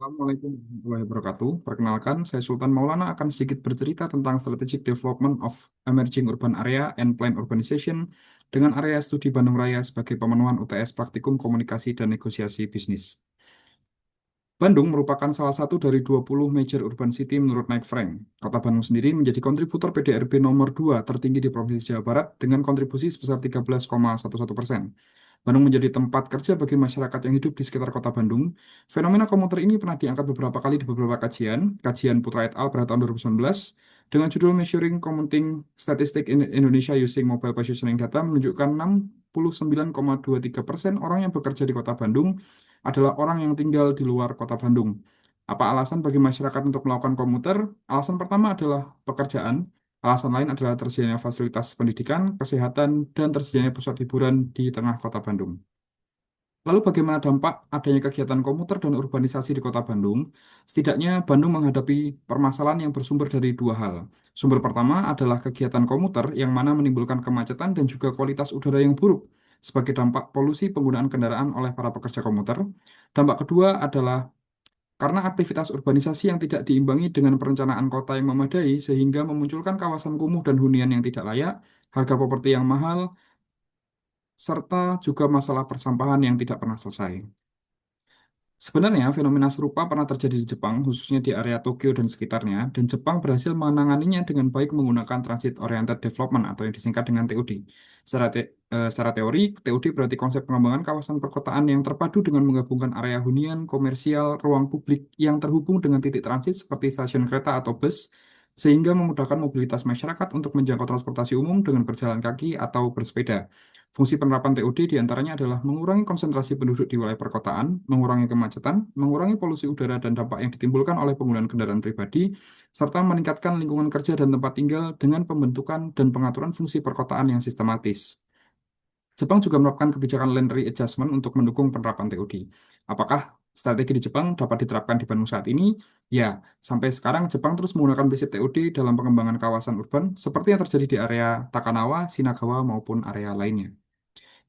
Assalamualaikum warahmatullahi wabarakatuh. Perkenalkan, saya Sultan Maulana akan sedikit bercerita tentang Strategic Development of Emerging Urban Area and Planned Urbanization dengan area studi Bandung Raya sebagai pemenuhan UTS Praktikum Komunikasi dan Negosiasi Bisnis. Bandung merupakan salah satu dari 20 major urban city menurut Knight Frank. Kota Bandung sendiri menjadi kontributor PDRB nomor 2 tertinggi di Provinsi Jawa Barat dengan kontribusi sebesar 13,11%. Bandung menjadi tempat kerja bagi masyarakat yang hidup di sekitar kota Bandung. Fenomena komuter ini pernah diangkat beberapa kali di beberapa kajian Putra et al. Pada tahun 2019, dengan judul Measuring Commuting Statistics in Indonesia Using Mobile Positioning Data menunjukkan 69,23% orang yang bekerja di kota Bandung adalah orang yang tinggal di luar kota Bandung. Apa alasan bagi masyarakat untuk melakukan komuter? Alasan pertama adalah pekerjaan. Alasan lain adalah tersedianya fasilitas pendidikan, kesehatan, dan tersedianya pusat hiburan di tengah kota Bandung. Lalu bagaimana dampak adanya kegiatan komuter dan urbanisasi di kota Bandung? Setidaknya Bandung menghadapi permasalahan yang bersumber dari dua hal. Sumber pertama adalah kegiatan komuter yang mana menimbulkan kemacetan dan juga kualitas udara yang buruk sebagai dampak polusi penggunaan kendaraan oleh para pekerja komuter. Dampak kedua adalah karena aktivitas urbanisasi yang tidak diimbangi dengan perencanaan kota yang memadai sehingga memunculkan kawasan kumuh dan hunian yang tidak layak, harga properti yang mahal, serta juga masalah persampahan yang tidak pernah selesai. Sebenarnya fenomena serupa pernah terjadi di Jepang, khususnya di area Tokyo dan sekitarnya, dan Jepang berhasil menanganinya dengan baik menggunakan Transit Oriented Development atau yang disingkat dengan TOD. Secara teori, TOD berarti konsep pengembangan kawasan perkotaan yang terpadu dengan menggabungkan area hunian, komersial, ruang publik yang terhubung dengan titik transit seperti stasiun kereta atau bus, sehingga memudahkan mobilitas masyarakat untuk menjangkau transportasi umum dengan berjalan kaki atau bersepeda. Fungsi penerapan TOD diantaranya adalah mengurangi konsentrasi penduduk di wilayah perkotaan, mengurangi kemacetan, mengurangi polusi udara dan dampak yang ditimbulkan oleh penggunaan kendaraan pribadi, serta meningkatkan lingkungan kerja dan tempat tinggal dengan pembentukan dan pengaturan fungsi perkotaan yang sistematis. Jepang juga melakukan kebijakan land readjustment untuk mendukung penerapan TOD. Apakah strategi di Jepang dapat diterapkan di Bandung saat ini? Ya, sampai sekarang Jepang terus menggunakan prinsip TOD dalam pengembangan kawasan urban seperti yang terjadi di area Takanawa, Shinagawa, maupun area lainnya.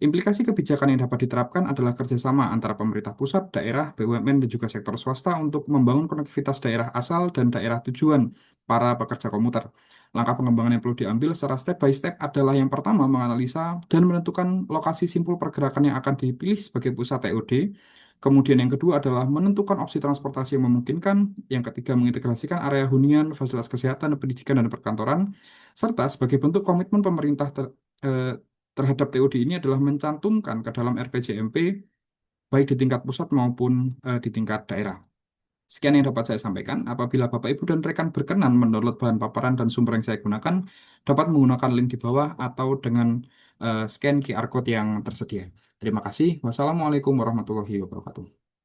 Implikasi kebijakan yang dapat diterapkan adalah kerjasama antara pemerintah pusat, daerah, BUMN, dan juga sektor swasta untuk membangun konektivitas daerah asal dan daerah tujuan para pekerja komuter. Langkah pengembangan yang perlu diambil secara step by step adalah yang pertama menganalisa dan menentukan lokasi simpul pergerakan yang akan dipilih sebagai pusat TOD. Kemudian yang kedua adalah menentukan opsi transportasi yang memungkinkan. Yang ketiga mengintegrasikan area hunian, fasilitas kesehatan, pendidikan, dan perkantoran. Serta sebagai bentuk komitmen pemerintah terhadap TOD ini adalah mencantumkan ke dalam RPJMP baik di tingkat pusat maupun di tingkat daerah. Sekian yang dapat saya sampaikan. Apabila Bapak, Ibu, dan rekan berkenan mendownload bahan paparan dan sumber yang saya gunakan, dapat menggunakan link di bawah atau dengan scan QR Code yang tersedia. Terima kasih. Wassalamualaikum warahmatullahi wabarakatuh.